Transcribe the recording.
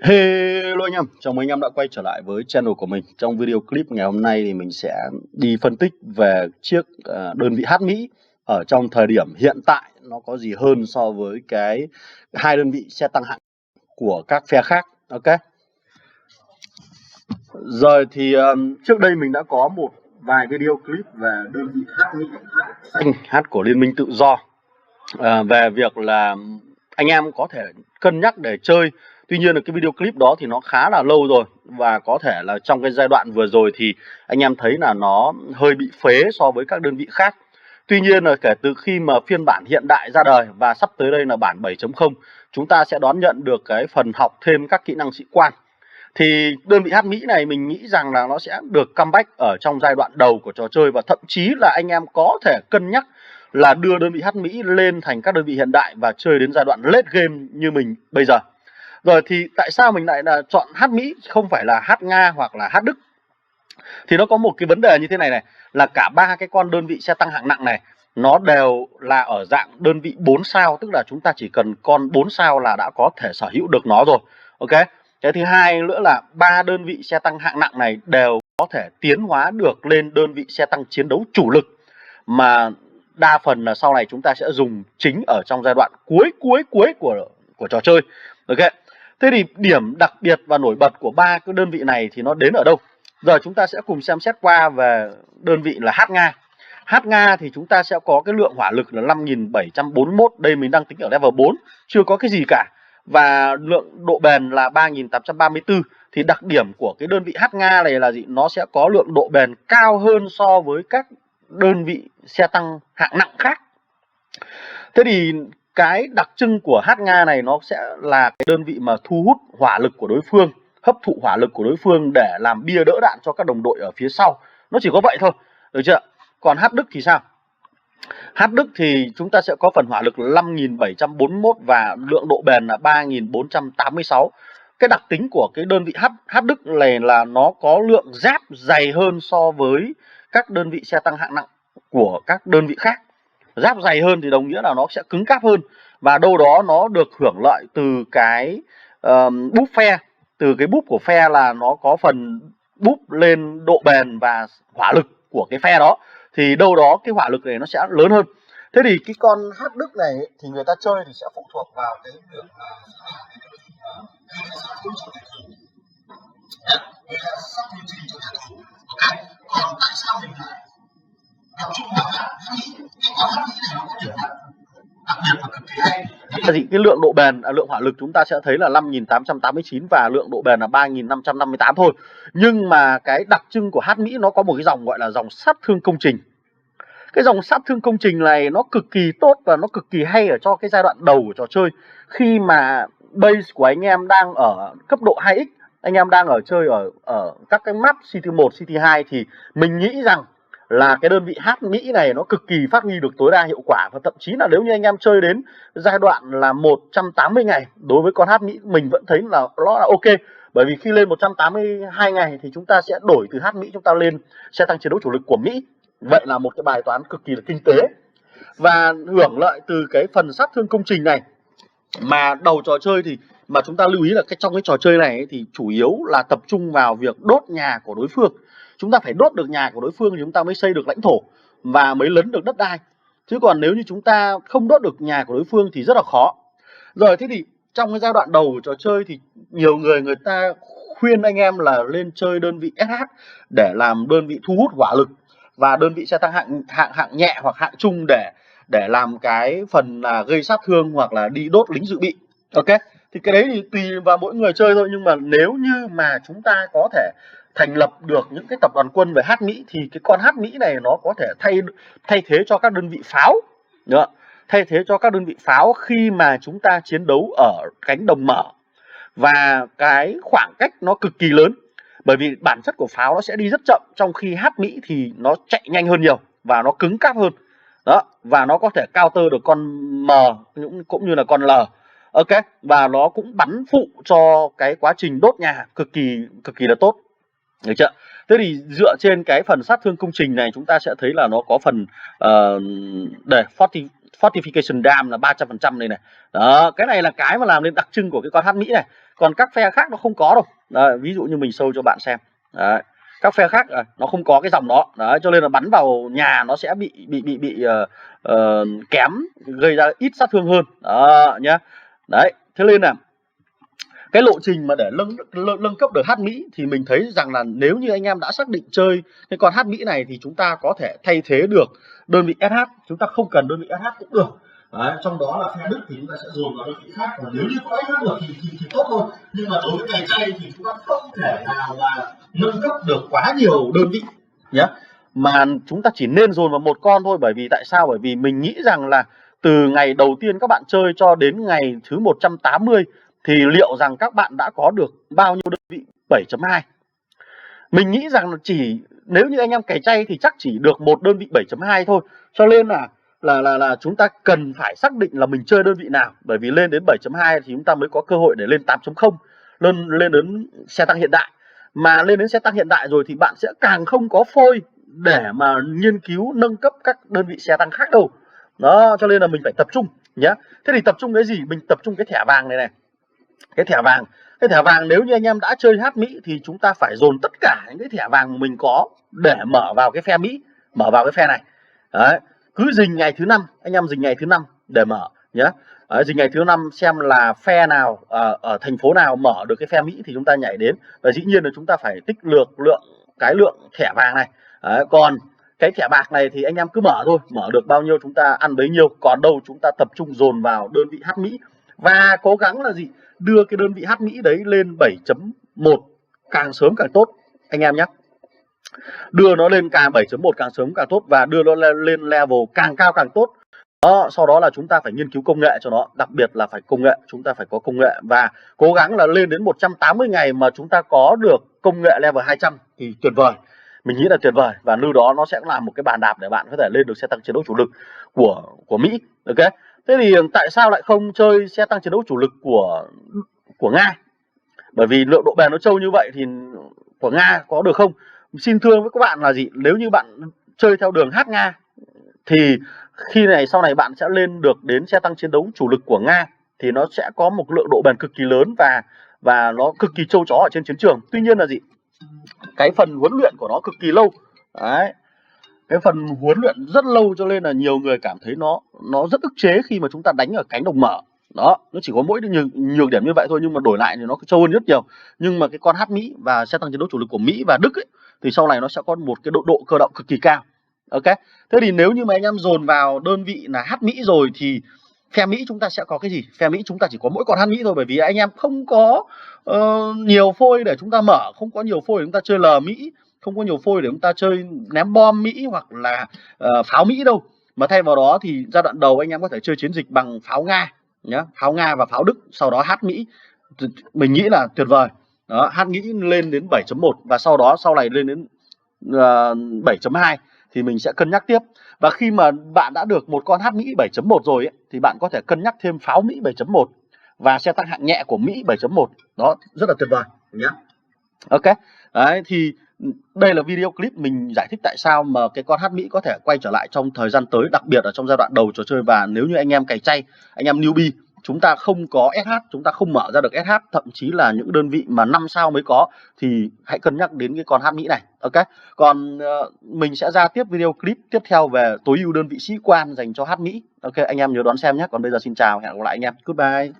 Hello anh em, chào mừng anh em đã quay trở lại với channel của mình. Trong video clip ngày hôm nay thì mình sẽ đi phân tích về chiếc đơn vị H Mỹ ở trong thời điểm hiện tại nó có gì hơn so với cái hai đơn vị xe tăng hạng của các phe khác. Ok. Rồi thì trước đây mình đã có một vài video clip về đơn vị H Mỹ, H của Liên minh Tự Do, về việc là anh em có thể cân nhắc để chơi. Tuy nhiên là cái video clip đó thì nó khá là lâu rồi, và có thể là trong cái giai đoạn vừa rồi thì anh em thấy là nó hơi bị phế so với các đơn vị khác. Tuy nhiên là kể từ khi mà phiên bản hiện đại ra đời và sắp tới đây là bản 7.0, chúng ta sẽ đón nhận được cái phần học thêm các kỹ năng sĩ quan. Thì đơn vị H Mỹ này mình nghĩ rằng là nó sẽ được comeback ở trong giai đoạn đầu của trò chơi, và thậm chí là anh em có thể cân nhắc là đưa đơn vị H Mỹ lên thành các đơn vị hiện đại và chơi đến giai đoạn late game như mình bây giờ. Rồi thì tại sao mình lại là chọn H Mỹ không phải là H Nga hoặc là H Đức? Thì nó có một cái vấn đề như thế này này, là cả ba cái con đơn vị xe tăng hạng nặng này nó đều là ở dạng đơn vị 4 sao, tức là chúng ta chỉ cần con 4 sao là đã có thể sở hữu được nó rồi. Ok. Cái thứ hai nữa là ba đơn vị xe tăng hạng nặng này đều có thể tiến hóa được lên đơn vị xe tăng chiến đấu chủ lực, mà đa phần là sau này chúng ta sẽ dùng chính ở trong giai đoạn cuối của trò chơi. Ok. Thế thì điểm đặc biệt và nổi bật của ba cái đơn vị này thì nó đến ở đâu? Giờ chúng ta sẽ cùng xem xét qua về đơn vị là H Nga. H Nga thì chúng ta sẽ có cái lượng hỏa lực là 5741, đây mình đang tính ở level 4, chưa có cái gì cả. Và lượng độ bền là 3834. Thì đặc điểm của cái đơn vị H Nga này là gì? Nó sẽ có lượng độ bền cao hơn so với các đơn vị xe tăng hạng nặng khác. Thế thì cái đặc trưng của H Nga này nó sẽ là cái đơn vị mà thu hút hỏa lực của đối phương, hấp thụ hỏa lực của đối phương để làm bia đỡ đạn cho các đồng đội ở phía sau. Nó chỉ có vậy thôi, được chưa? Còn H Đức thì sao? H Đức thì chúng ta sẽ có phần hỏa lực là 5741 và lượng độ bền là 3486. Cái đặc tính của cái đơn vị H Đức này là nó có lượng giáp dày hơn so với các đơn vị xe tăng hạng nặng của các đơn vị khác. Giáp dày hơn thì đồng nghĩa là nó sẽ cứng cáp hơn, và đâu đó nó được hưởng lợi từ cái búp phe, từ cái búp của phe là nó có phần búp lên độ bền và hỏa lực của cái phe đó, thì đâu đó cái hỏa lực này nó sẽ lớn hơn. Thế thì cái con H Đức này thì người ta chơi thì sẽ phụ thuộc vào cái việc còn tại sao mình lại tập trung vào cái con H Mỹ này nó có điểm đặc biệt và cực kỳ hay. Cái lượng độ bền, lượng hỏa lực chúng ta sẽ thấy là 5889 và lượng độ bền là 3558 thôi. Nhưng mà cái đặc trưng của H Mỹ nó có một cái dòng gọi là dòng sát thương công trình. Cái dòng sát thương công trình này nó cực kỳ tốt và nó cực kỳ hay ở cho cái giai đoạn đầu của trò chơi. Khi mà base của anh em đang ở cấp độ 2x, anh em đang chơi ở các cái map City 1, City 2 thì mình nghĩ rằng là cái đơn vị H Mỹ này nó cực kỳ phát huy được tối đa hiệu quả. Và thậm chí là nếu như anh em chơi đến giai đoạn là 180 ngày đối với con H Mỹ, mình vẫn thấy là nó là ok. Bởi vì khi lên 182 ngày thì chúng ta sẽ đổi từ H Mỹ chúng ta lên xe tăng chiến đấu chủ lực của Mỹ. Vậy là một cái bài toán cực kỳ là kinh tế. Và hưởng lợi từ cái phần sát thương công trình này, mà đầu trò chơi thì mà chúng ta lưu ý là trong cái trò chơi này ấy, thì chủ yếu là tập trung vào việc đốt nhà của đối phương. Chúng ta phải đốt được nhà của đối phương thì chúng ta mới xây được lãnh thổ và mới lấn được đất đai. Chứ còn nếu như chúng ta không đốt được nhà của đối phương thì rất là khó. Rồi thế thì trong cái giai đoạn đầu của trò chơi thì nhiều người ta khuyên anh em là lên chơi đơn vị SH để làm đơn vị thu hút hỏa lực, và đơn vị xe tăng hạng nhẹ hoặc hạng trung để làm cái phần là gây sát thương hoặc là đi đốt lính dự bị. Ok, thì cái đấy thì tùy vào mỗi người chơi thôi. Nhưng mà nếu như mà chúng ta có thể thành lập được những cái tập đoàn quân về H Mỹ thì cái con H Mỹ này nó có thể thay thế cho các đơn vị pháo nữa, thay thế cho các đơn vị pháo khi mà chúng ta chiến đấu ở cánh đồng mở và cái khoảng cách nó cực kỳ lớn. Bởi vì bản chất của pháo nó sẽ đi rất chậm, trong khi H Mỹ thì nó chạy nhanh hơn nhiều và nó cứng cáp hơn. Đó, và nó có thể counter được con M cũng như là con L. Ok, và nó cũng bắn phụ cho cái quá trình đốt nhà cực kỳ là tốt. Được chưa? Thế thì dựa trên cái phần sát thương công trình này chúng ta sẽ thấy là nó có phần để Fortification Dam là 300% đây này. Đó, cái này là cái mà làm nên đặc trưng của cái con H Mỹ này. Còn các phe khác nó không có đâu. Đấy, ví dụ như mình show cho bạn xem. Đấy, các phe khác nó không có cái dòng đó. Đấy, cho nên là bắn vào nhà nó sẽ bị kém, gây ra ít sát thương hơn. Đó nhá. Đấy, thế nên là cái lộ trình mà để nâng cấp được hát Mỹ thì mình thấy rằng là nếu như anh em đã xác định chơi cái con hát Mỹ này thì chúng ta có thể thay thế được đơn vị SH, chúng ta không cần đơn vị SH cũng được. Đấy, trong đó là phe Đức thì chúng ta sẽ dồn vào đơn vị khác, còn nếu như có SH được thì tốt thôi. Nhưng mà đối với cày chay thì chúng ta không thể nào mà nâng cấp được quá nhiều đơn vị nhé, mà chúng ta chỉ nên dồn vào một con thôi. Bởi vì tại sao? Bởi vì mình nghĩ rằng là từ ngày đầu tiên các bạn chơi cho đến ngày thứ 180 thì liệu rằng các bạn đã có được bao nhiêu đơn vị 7.2? Mình nghĩ rằng là chỉ nếu như anh em cày chay thì chắc chỉ được một đơn vị 7.2 thôi. Cho nên là chúng ta cần phải xác định là mình chơi đơn vị nào. Bởi vì lên đến 7.2 thì chúng ta mới có cơ hội để lên 8.0, lên đến xe tăng hiện đại. Mà lên đến xe tăng hiện đại rồi thì bạn sẽ càng không có phôi để mà nghiên cứu nâng cấp các đơn vị xe tăng khác đâu. Đó, cho nên là mình phải tập trung nhé. Thế thì tập trung cái gì? Mình tập trung cái thẻ vàng này này. Cái thẻ vàng nếu như anh em đã chơi hát Mỹ thì chúng ta phải dồn tất cả những cái thẻ vàng mình có để mở vào cái phe Mỹ, mở vào cái phe này. Đấy, cứ dình ngày thứ 5, anh em dình ngày thứ 5 để mở nhé. Dình ngày thứ 5 xem là phe nào ở thành phố nào mở được cái phe Mỹ thì chúng ta nhảy đến. Và dĩ nhiên là chúng ta phải tích lượng thẻ vàng này. Đấy, còn cái thẻ bạc này thì anh em cứ mở thôi, mở được bao nhiêu chúng ta ăn bấy nhiêu, còn đâu chúng ta tập trung dồn vào đơn vị hát Mỹ và cố gắng là gì? Đưa cái đơn vị hát Mỹ đấy lên 7.1 càng sớm càng tốt anh em nhé. Đưa nó lên 7.1 càng sớm càng tốt và đưa nó lên level càng cao càng tốt. Đó, sau đó là chúng ta phải nghiên cứu công nghệ cho nó, đặc biệt là phải công nghệ, chúng ta phải có công nghệ và cố gắng là lên đến 180 ngày mà chúng ta có được công nghệ level 200 thì tuyệt vời. Mình nghĩ là tuyệt vời và lưu đó nó sẽ là một cái bàn đạp để bạn có thể lên được xe tăng chiến đấu chủ lực của Mỹ. Ok. Thế thì tại sao lại không chơi xe tăng chiến đấu chủ lực của Nga? Bởi vì lượng độ bền nó trâu như vậy thì của Nga có được không? Xin thưa với các bạn là gì? Nếu như bạn chơi theo đường hát Nga thì khi này sau này bạn sẽ lên được đến xe tăng chiến đấu chủ lực của Nga thì nó sẽ có một lượng độ bền cực kỳ lớn và nó cực kỳ trâu chó ở trên chiến trường. Tuy nhiên là gì? Cái phần huấn luyện của nó cực kỳ lâu. Đấy. Cái phần huấn luyện rất lâu cho nên là nhiều người cảm thấy nó rất ức chế khi mà chúng ta đánh ở cánh đồng mở. Đó, nó chỉ có mỗi nhược điểm như vậy thôi, nhưng mà đổi lại thì nó trâu hơn rất nhiều. Nhưng mà cái con hát Mỹ và xe tăng chiến đấu chủ lực của Mỹ và Đức ấy, thì sau này nó sẽ có một cái độ cơ động cực kỳ cao. Ok. Thế thì nếu như mà anh em dồn vào đơn vị là hát Mỹ rồi thì phe Mỹ chúng ta sẽ có cái gì? Phe Mỹ chúng ta chỉ có mỗi con hát Mỹ thôi, bởi vì anh em không có nhiều phôi để chúng ta mở, không có nhiều phôi để chúng ta chơi lờ Mỹ, không có nhiều phôi để chúng ta chơi ném bom Mỹ hoặc là pháo Mỹ đâu. Mà thay vào đó thì giai đoạn đầu anh em có thể chơi chiến dịch bằng pháo Nga nhá, pháo Nga và pháo Đức, sau đó hát Mỹ. Mình nghĩ là tuyệt vời. Đó, hát Mỹ lên đến 7.1 và sau này lên đến 7.2 thì mình sẽ cân nhắc tiếp. Và khi mà bạn đã được một con hát Mỹ 7.1 rồi ấy, thì bạn có thể cân nhắc thêm pháo Mỹ 7.1 và xe tăng hạng nhẹ của Mỹ 7.1. Đó, rất là tuyệt vời nhé. Ok. Đấy, thì đây là video clip mình giải thích tại sao mà cái con hát Mỹ có thể quay trở lại trong thời gian tới, đặc biệt ở trong giai đoạn đầu trò chơi. Và nếu như anh em cày chay, anh em newbie, chúng ta không có SH, chúng ta không mở ra được SH, thậm chí là những đơn vị mà 5 sao mới có, thì hãy cân nhắc đến cái con hát Mỹ này. Ok. Còn mình sẽ ra tiếp video clip tiếp theo về tối ưu đơn vị sĩ quan dành cho hát Mỹ. Ok, anh em nhớ đón xem nhé. Còn bây giờ xin chào, hẹn gặp lại anh em. Goodbye.